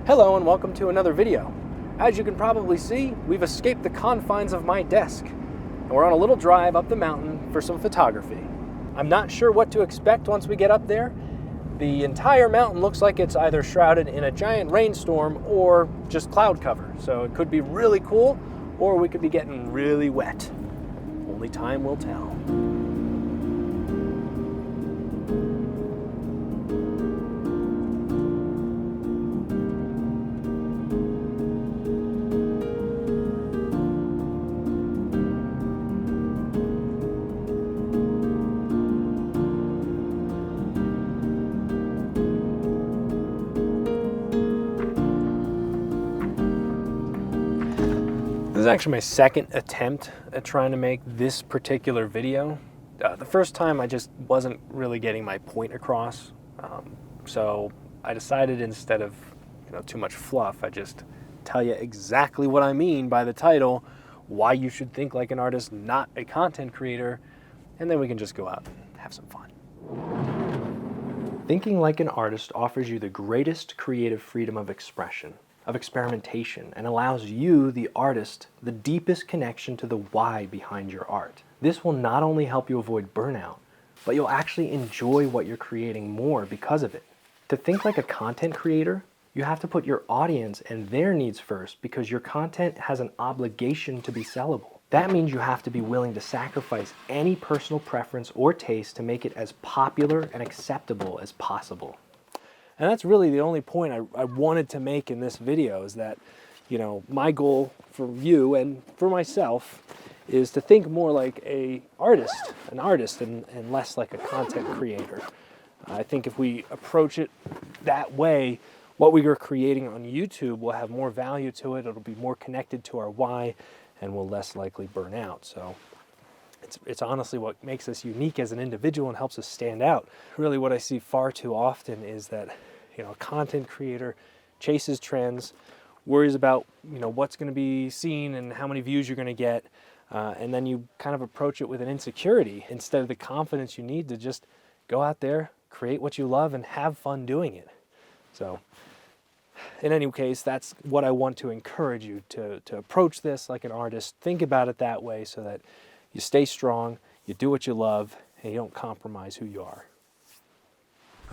Hello and welcome to another video. As you can probably see, we've escaped the confines of my desk and we're on a little drive up the mountain for some photography. I'm not sure what to expect once we get up there. The entire mountain looks like it's either shrouded in a giant rainstorm or just cloud cover. So it could be really cool or we could be getting really wet. Only time will tell. This is actually my second attempt at trying to make this particular video. The first time I just wasn't really getting my point across. So I decided instead of too much fluff, I just tell you exactly what I mean by the title, why you should think like an artist, not a content creator, and then we can just go out and have some fun. Thinking like an artist offers you the greatest creative freedom of expression, of experimentation, and allows you, the artist, the deepest connection to the why behind your art. This will not only help you avoid burnout, but you'll actually enjoy what you're creating more because of it. To think like a content creator, you have to put your audience and their needs first because your content has an obligation to be sellable. That means you have to be willing to sacrifice any personal preference or taste to make it as popular and acceptable as possible. And that's really the only point I wanted to make in this video is that, my goal for you and for myself is to think more like an artist and less like a content creator. I think if we approach it that way, what we are creating on YouTube will have more value to it. It'll be more connected to our why and will less likely burn out. So it's honestly what makes us unique as an individual and helps us stand out. Really what I see far too often is that a content creator chases trends, worries about what's going to be seen and how many views you're going to get, and then you kind of approach it with an insecurity instead of the confidence you need to just go out there, create what you love, and have fun doing it. So in any case, that's what I want to encourage you to approach this like an artist. Think about it that way so that you stay strong, you do what you love, and you don't compromise who you are.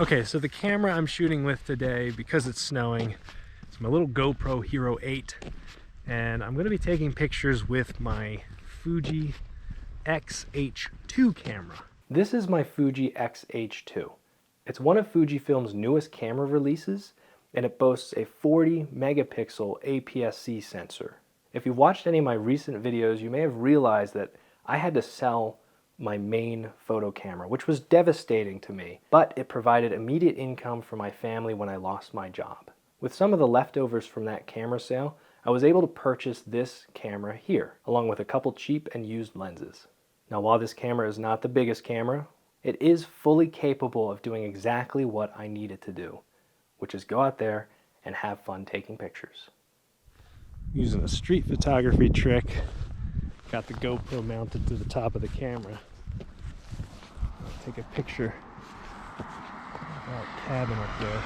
Okay, so the camera I'm shooting with today, because it's snowing, it's my little GoPro Hero 8, and I'm going to be taking pictures with my Fuji X-H2 camera. This is my Fuji X-H2. It's one of Fujifilm's newest camera releases, and it boasts a 40 megapixel APS-C sensor. If you've watched any of my recent videos, you may have realized that I had to sell my main photo camera, which was devastating to me, but it provided immediate income for my family when I lost my job. With some of the leftovers from that camera sale, I was able to purchase this camera here, along with a couple cheap and used lenses. Now, while this camera is not the biggest camera, it is fully capable of doing exactly what I need it to do, which is go out there and have fun taking pictures. Using a street photography trick, got the GoPro mounted to the top of the camera. I'll take a picture of that cabin up there.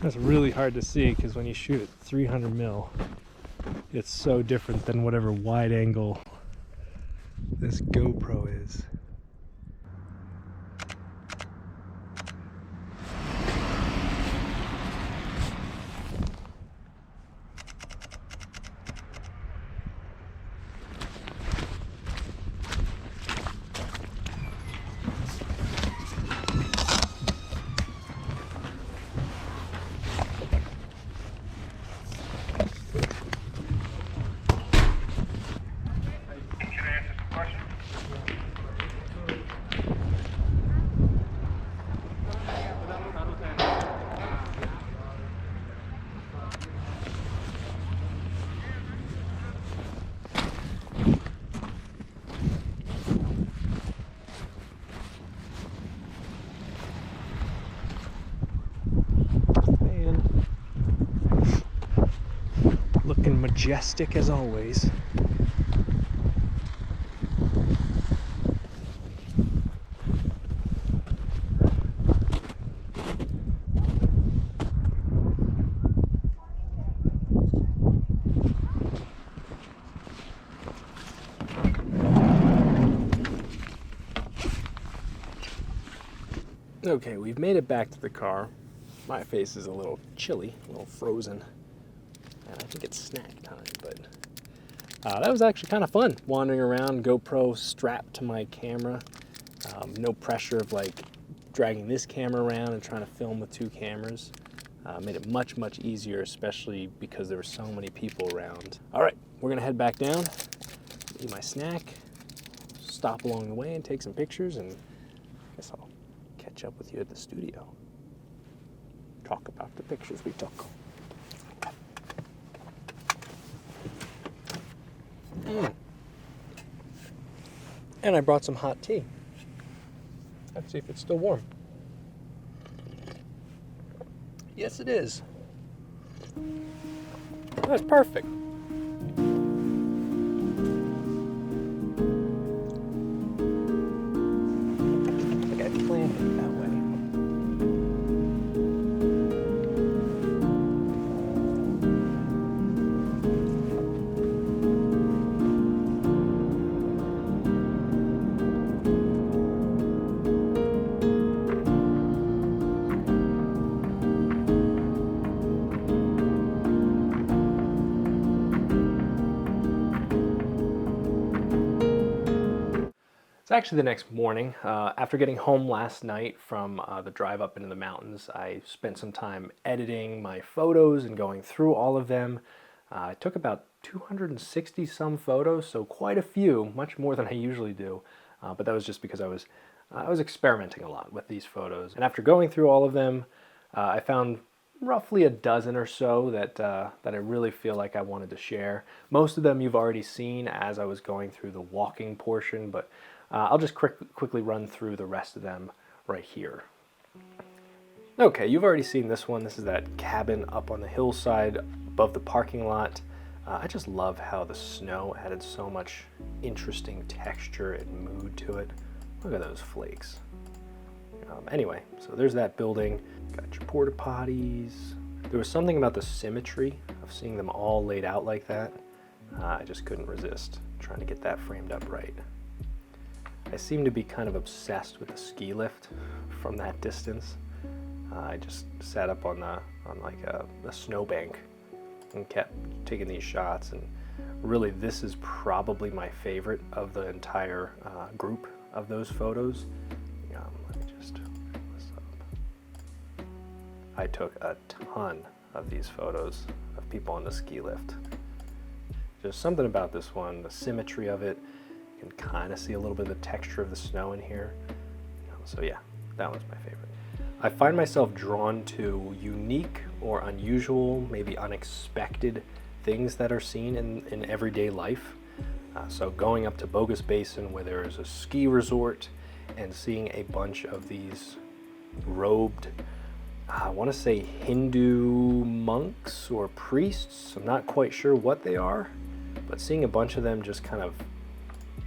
That's really hard to see because when you shoot at 300 mil, it's so different than whatever wide angle this GoPro is. majestic as always. Okay, we've made it back to the car. My face is a little chilly, a little frozen. And I think it's snack time, but that was actually kind of fun. Wandering around, GoPro strapped to my camera. No pressure of like dragging this camera around and trying to film with two cameras. Made it much, much easier, especially because there were so many people around. All right, we're gonna head back down, eat my snack, stop along the way and take some pictures, and I guess I'll catch up with you at the studio. Talk about the pictures we took. And I brought some hot tea. Let's see if it's still warm. Yes, it is. That's perfect. I think I planned it that way. It's actually the next morning. After getting home last night from the drive up into the mountains, I spent some time editing my photos and going through all of them. I took about 260 some photos, so quite a few, much more than I usually do. But that was just because I was experimenting a lot with these photos. And after going through all of them, I found roughly a dozen or so that I really feel like I wanted to share. Most of them you've already seen as I was going through the walking portion, but I'll just quickly run through the rest of them right here. Okay, you've already seen this one. This is that cabin up on the hillside above the parking lot. I just love how the snow added so much interesting texture and mood to it. Look at those flakes. Anyway, so there's that building. Got your porta potties. There was something about the symmetry of seeing them all laid out like that. I just couldn't resist trying to get that framed up right. I seem to be kind of obsessed with the ski lift from that distance. I just sat up on like a snowbank and kept taking these shots, and really this is probably my favorite of the entire group of those photos. Let me just pull this up. I took a ton of these photos of people on the ski lift. Just something about this one, the symmetry of it. You can kind of see a little bit of the texture of the snow in here. So yeah, that one's my favorite. I find myself drawn to unique or unusual, maybe unexpected things that are seen in everyday life. So going up to Bogus Basin, where there is a ski resort, and seeing a bunch of these robed, I want to say Hindu monks or priests. I'm not quite sure what they are, but seeing a bunch of them just kind of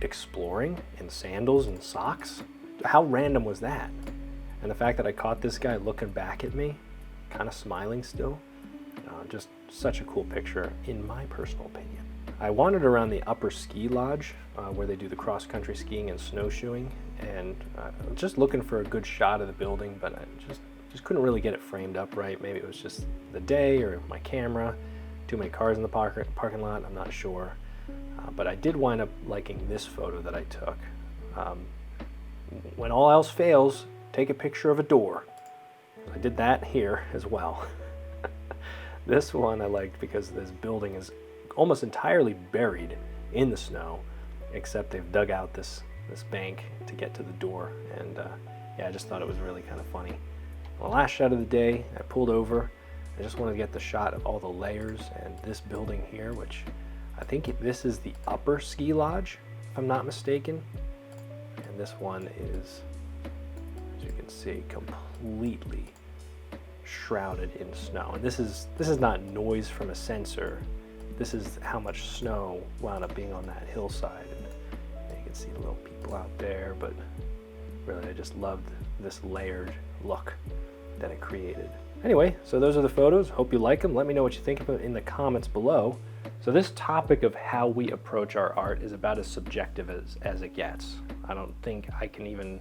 exploring in sandals and socks. How random was that? And the fact that I caught this guy looking back at me, kind of smiling still, just such a cool picture in my personal opinion. I wandered around the upper ski lodge where they do the cross-country skiing and snowshoeing, and just looking for a good shot of the building, but I just couldn't really get it framed up right. Maybe it was just the day or my camera, too many cars in the parking lot, I'm not sure. But I did wind up liking this photo that I took. When all else fails, take a picture of a door. I did that here as well. This one I liked because this building is almost entirely buried in the snow, except they've dug out this bank to get to the door. And yeah, I just thought it was really kind of funny. Well, the last shot of the day, I pulled over. I just wanted to get the shot of all the layers and this building here, which I think this is the upper ski lodge, if I'm not mistaken. And this one is, as you can see, completely shrouded in snow. And this is not noise from a sensor. this is how much snow wound up being on that hillside. And you can see the little people out there, but really I just loved this layered look that it created. Anyway, so those are the photos. Hope you like them. Let me know what you think of them in the comments below. So this topic of how we approach our art is about as subjective as it gets. I don't think I can even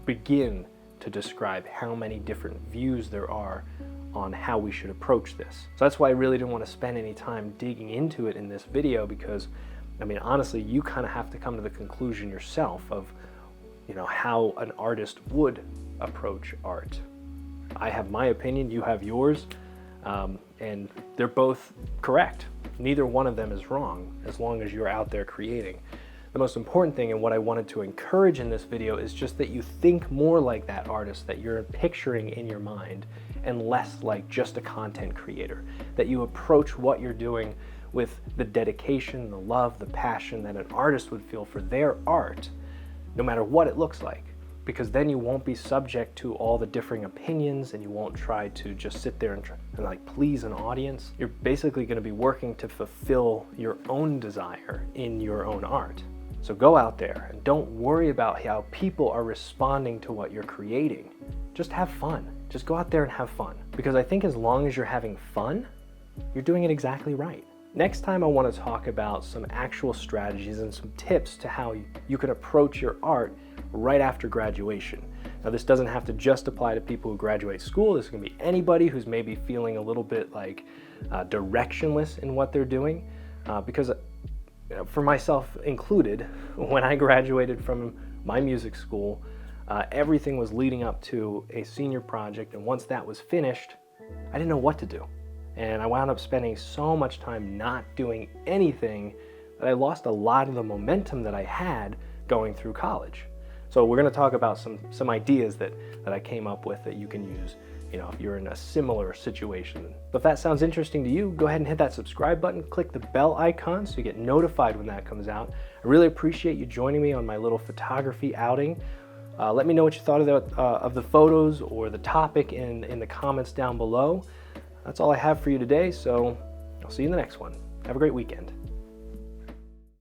begin to describe how many different views there are on how we should approach this. So that's why I really didn't want to spend any time digging into it in this video, because I mean, honestly, you kind of have to come to the conclusion yourself of, you know, how an artist would approach art. I have my opinion, you have yours, and they're both correct. Neither one of them is wrong, as long as you're out there creating. The most important thing, and what I wanted to encourage in this video, is just that you think more like that artist that you're picturing in your mind, and less like just a content creator. That you approach what you're doing with the dedication, the love, the passion that an artist would feel for their art, no matter what it looks like. Because then you won't be subject to all the differing opinions, and you won't try to just sit there and like please an audience. You're basically going to be working to fulfill your own desire in your own art. So go out there and don't worry about how people are responding to what you're creating. Just have fun. Just go out there and have fun. Because I think as long as you're having fun, you're doing it exactly right. Next time I want to talk about some actual strategies and some tips to how you can approach your art right after graduation. Now this doesn't have to just apply to people who graduate school. This can be anybody who's maybe feeling a little bit like directionless in what they're doing. Because for myself included, when I graduated from my music school, everything was leading up to a senior project, and once that was finished, I didn't know what to do. And I wound up spending so much time not doing anything that I lost a lot of the momentum that I had going through college. So we're going to talk about some ideas that I came up with that you can use, you know, if you're in a similar situation. But if that sounds interesting to you, go ahead and hit that subscribe button, click the bell icon so you get notified when that comes out. I really appreciate you joining me on my little photography outing. Let me know what you thought of the photos or the topic in the comments down below. That's all I have for you today, so I'll see you in the next one. Have a great weekend.